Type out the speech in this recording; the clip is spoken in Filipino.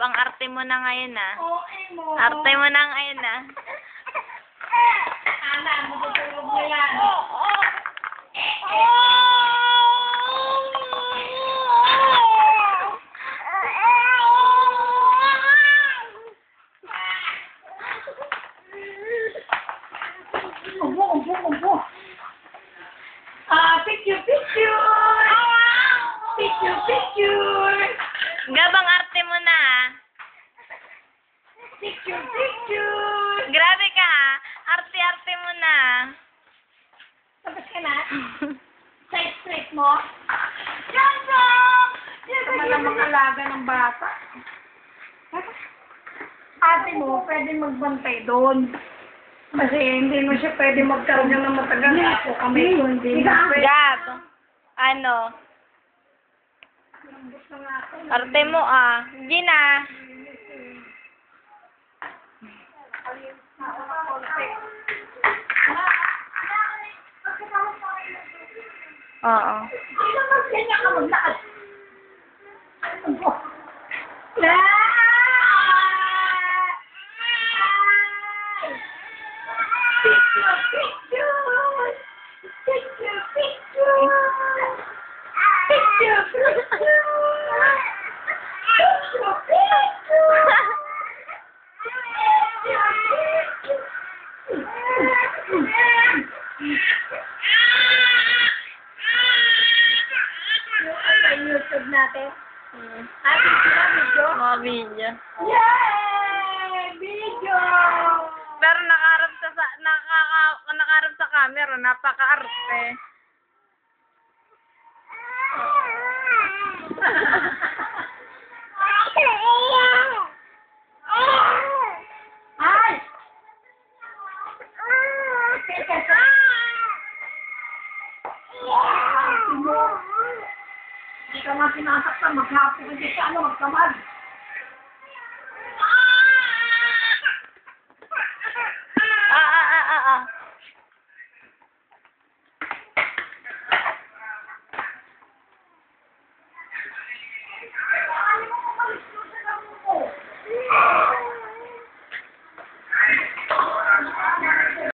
ang arte mo na ngayon ah. Oo, mo. Arte mo na ngayon ah. Ana, matutulog na yan. Umpo. Picture. Picture. Gabang arte mo na ah. Picture. Grabe ka ha. Arte-arte mo na. Tapos ka na? Side straight mo? Jumbo! Tama na mga alaga ng bata. Ate mo, pwede magbantay doon. Kasi hindi mo siya pwede magkaroon ng matagal na ako kami kung hindi na pwede. Gab. Ano? Arte mo ah. Hindi na. Oo. Hindi naman kanya ka maglakad. YouTube natin. Ating sila video. Mga video. Yay! Video! Pero nakaharap sa camera, napaka-arte. Ay! Hindi ka nga sinasaktan, maghapon ka sa magkamad.